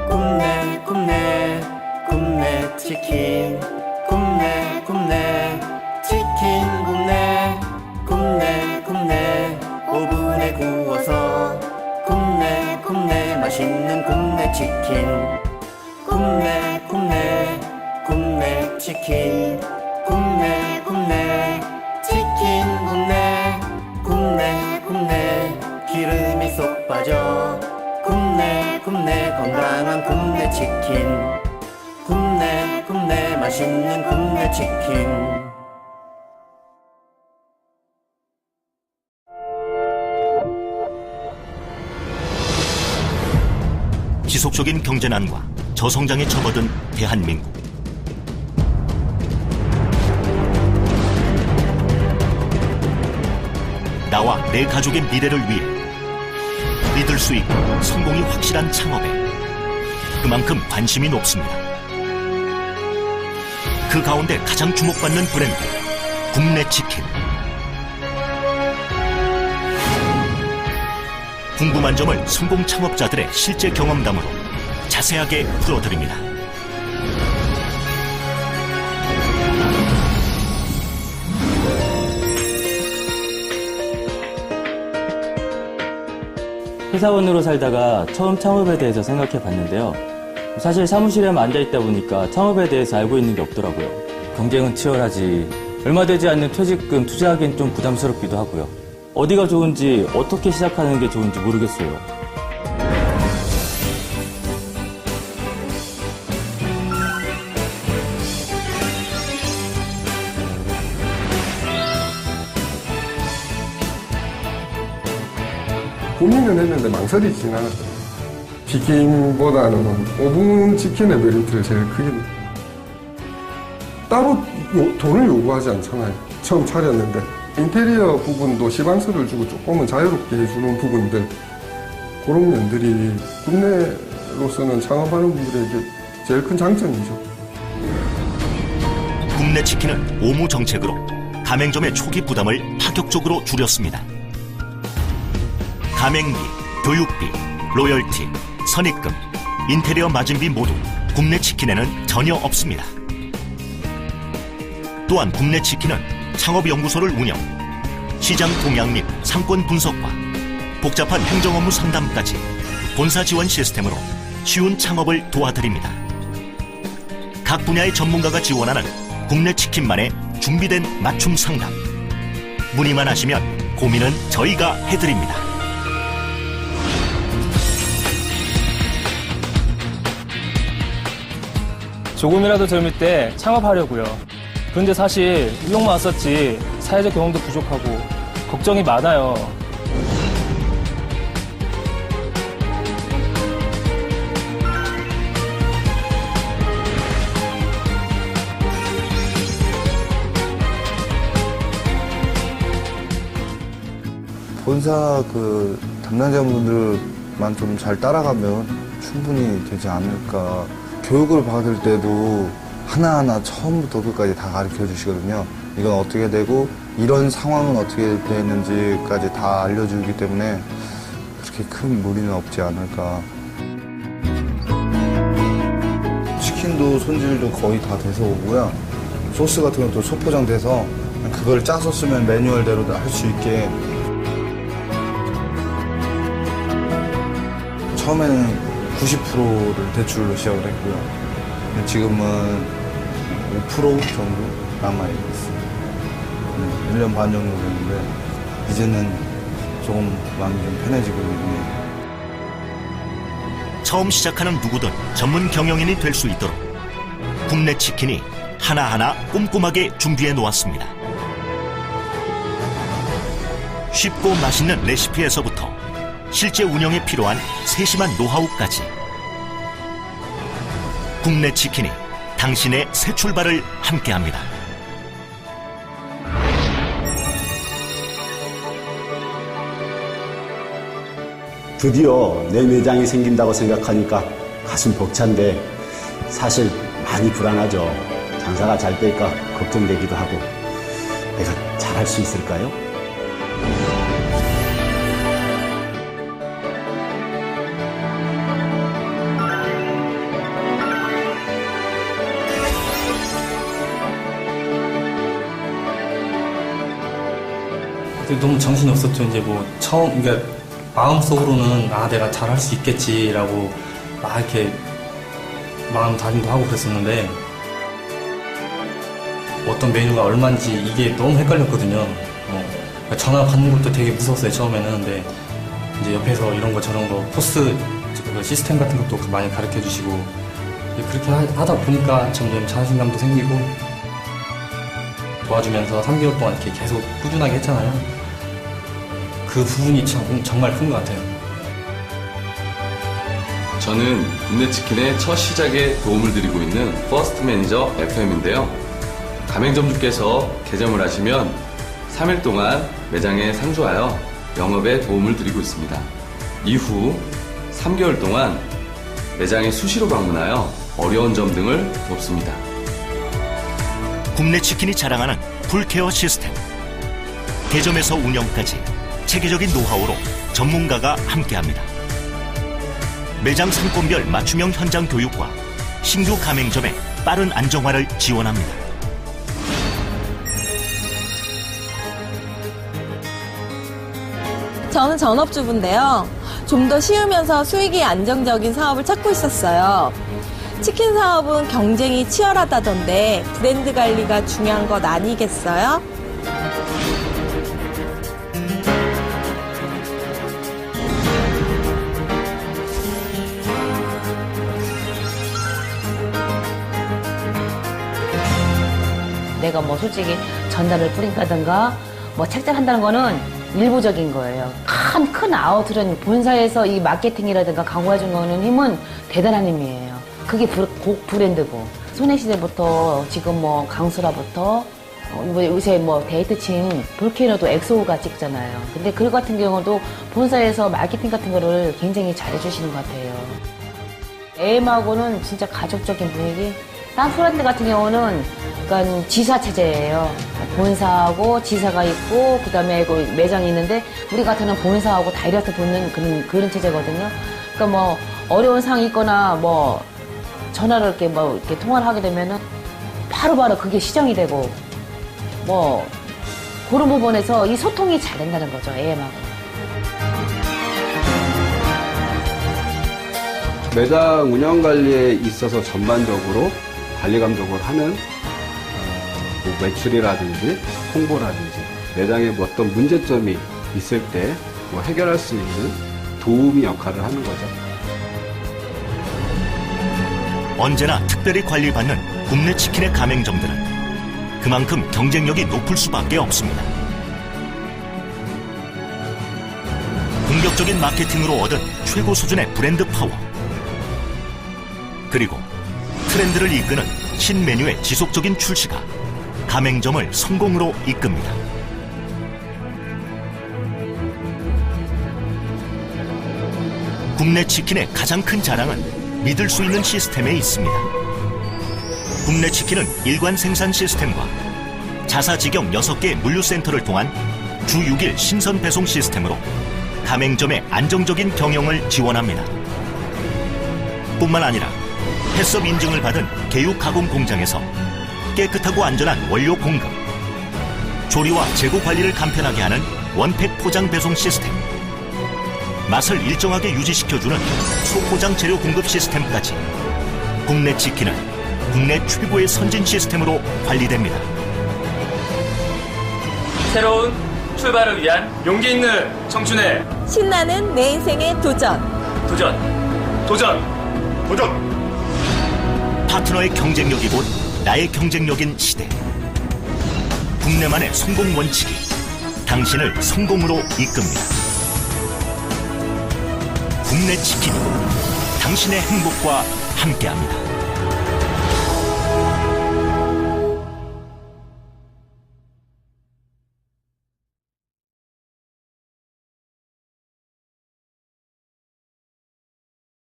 굽네 굽네 굽네 치킨 굽네 굽네 치킨 굽네 굽네 굽네 오븐에 구워서 굽네 굽네 맛있는 굽네 치킨 굽네 굽네 굽네 치킨 굽네 굽네 치킨 굽네 굽네 굽네 기름이 쏙 빠져 굽네 굽네 건강한 굽네 치킨 굽네 굽네 맛있는 굽네 치킨. 지속적인 경제난과 저성장에 접어든 대한민국. 나와 내 가족의 미래를 위해 믿을 수 있고 성공이 확실한 창업에 그만큼 관심이 높습니다. 그 가운데 가장 주목받는 브랜드 굽네치킨. 궁금한 점을 성공 창업자들의 실제 경험담으로 자세하게 풀어드립니다. 회사원으로 살다가 처음 창업에 대해서 생각해 봤는데요. 사실 사무실에만 앉아있다 보니까 창업에 대해서 알고 있는 게 없더라고요. 경쟁은 치열하지. 얼마 되지 않는 퇴직금 투자하기엔 좀 부담스럽기도 하고요. 어디가 좋은지 어떻게 시작하는 게 좋은지 모르겠어요. 고민은 했는데 망설이진 않았어요. 치킨보다는 오븐 치킨의 메리트를 제일 크게 따로 돈을 요구하지 않잖아요. 처음 차렸는데 인테리어 부분도 시방서를 주고 조금은 자유롭게 해주는 부분들, 그런 면들이 국내로서는 창업하는 분들에게 제일 큰 장점이죠. 굽네치킨은 오무 정책으로 가맹점의 초기 부담을 파격적으로 줄였습니다. 가맹비, 교육비, 로열티, 선입금, 인테리어 마진비 모두 굽네치킨에는 전혀 없습니다. 또한 굽네치킨은 창업연구소를 운영, 시장 동향 및 상권 분석과 복잡한 행정 업무 상담까지 본사 지원 시스템으로 쉬운 창업을 도와드립니다. 각 분야의 전문가가 지원하는 굽네치킨만의 준비된 맞춤 상담. 문의만 하시면 고민은 저희가 해드립니다. 조금이라도 젊을 때 창업하려고요. 그런데 사실 의욕만 왔었지 사회적 경험도 부족하고 걱정이 많아요. 본사 그 담당자분들만 좀 잘 따라가면 충분히 되지 않을까. 교육을 받을 때도 하나하나 처음부터 끝까지 다 가르쳐 주시거든요. 이건 어떻게 되고 이런 상황은 어떻게 되는지까지 다 알려주기 때문에 그렇게 큰 무리는 없지 않을까. 치킨도 손질도 거의 다 돼서 오고요. 소스 같은 것도 소포장돼서 그걸 짜서 쓰면 매뉴얼대로 할 수 있게. 처음에는 90%를 대출로 시작을 했고요. 지금은 5% 정도 남아있어요. 1년 반 정도 됐는데 이제는 조금 마음이 좀 편해지고 있네요. 처음 시작하는 누구든 전문 경영인이 될 수 있도록 굽네치킨이 하나하나 꼼꼼하게 준비해 놓았습니다. 쉽고 맛있는 레시피에서부터 실제 운영에 필요한 세심한 노하우까지 굽네치킨이 당신의 새 출발을 함께합니다. 드디어 내 매장이 생긴다고 생각하니까 가슴 벅찬데 사실 많이 불안하죠. 장사가 잘 될까 걱정되기도 하고 내가 잘할 수 있을까요? 너무 정신이 없었죠. 이제 뭐 처음 그러니까 마음속으로는 내가 잘할 수 있겠지라고 막 이렇게 마음 다짐도 하고 그랬었는데 어떤 메뉴가 얼마인지 이게 너무 헷갈렸거든요. 그러니까 전화 받는 것도 되게 무서웠어요 처음에는. 근데 이제 옆에서 이런 거 저런 거 코스 시스템 같은 것도 많이 가르쳐 주시고 그렇게 하다 보니까 점점 자신감도 생기고 도와주면서 3개월 동안 이렇게 계속 꾸준하게 했잖아요. 그 부분이 정말 큰 것 같아요. 저는 굽네치킨의 첫 시작에 도움을 드리고 있는 퍼스트 매니저 FM인데요. 가맹점주께서 개점을 하시면 3일 동안 매장에 상주하여 영업에 도움을 드리고 있습니다. 이후 3개월 동안 매장에 수시로 방문하여 어려운 점 등을 돕습니다. 굽네치킨이 자랑하는 풀케어 시스템. 개점에서 운영까지 체계적인 노하우로 전문가가 함께합니다. 매장 상권별 맞춤형 현장 교육과 신규 가맹점의 빠른 안정화를 지원합니다. 저는 전업주부인데요. 좀 더 쉬우면서 수익이 안정적인 사업을 찾고 있었어요. 치킨 사업은 경쟁이 치열하다던데 브랜드 관리가 중요한 것 아니겠어요? 내가 뭐 솔직히 전단을 뿌린다든가 뭐 책장한다는 거는 일부적인 거예요. 큰 아웃은 본사에서 이 마케팅이라든가 광고해준 거는 힘은 대단한 힘이에요. 그게 곡 브랜드고 소녀시대부터 지금 뭐 강수라부터 요새 뭐 데이트친 볼케이노도 엑소가 찍잖아요. 근데 그 같은 경우도 본사에서 마케팅 같은 거를 굉장히 잘해주시는 것 같아요. AM하고는 진짜 가족적인 분위기. 딴 브랜드 같은 경우는 약간 지사 체제예요. 본사하고 지사가 있고 그다음에 그 매장이 있는데 우리 같은 경우는 본사하고 다이렉트 붙는 그런 체제거든요. 그러니까 뭐 어려운 상황이 있거나 뭐 전화를 이렇게 뭐 이렇게 통화를 하게 되면은 바로바로 그게 시정이 되고 뭐 그런 부분에서 이 소통이 잘 된다는 거죠, AM하고. 매장 운영 관리에 있어서 전반적으로 관리 감독을 하는 뭐 매출이라든지 홍보라든지 매장에 뭐 어떤 문제점이 있을 때 뭐 해결할 수 있는 도우미 역할을 하는 거죠. 언제나 특별히 관리받는 굽네치킨의 가맹점들은 그만큼 경쟁력이 높을 수밖에 없습니다. 공격적인 마케팅으로 얻은 최고 수준의 브랜드 파워, 그리고 트렌드를 이끄는 신메뉴의 지속적인 출시가 가맹점을 성공으로 이끕니다. 굽네치킨의 가장 큰 자랑은 믿을 수 있는 시스템에 있습니다. 굽네치킨은 일관 생산 시스템과 자사직영 6개 물류센터를 통한 주 6일 신선 배송 시스템으로 가맹점의 안정적인 경영을 지원합니다. 뿐만 아니라 햇섭 인증을 받은 개육 가공 공장에서 깨끗하고 안전한 원료 공급, 조리와 재고 관리를 간편하게 하는 원팩 포장 배송 시스템, 맛을 일정하게 유지시켜주는 소포장 재료 공급 시스템까지 굽네치킨은 국내 최고의 선진 시스템으로 관리됩니다. 새로운 출발을 위한 용기 있는 청춘의 신나는 내 인생의 도전. 도전. 파트너의 경쟁력이 곧 나의 경쟁력인 시대. 국내만의 성공 원칙이 당신을 성공으로 이끕니다. 굽네치킨, 당신의 행복과 함께합니다.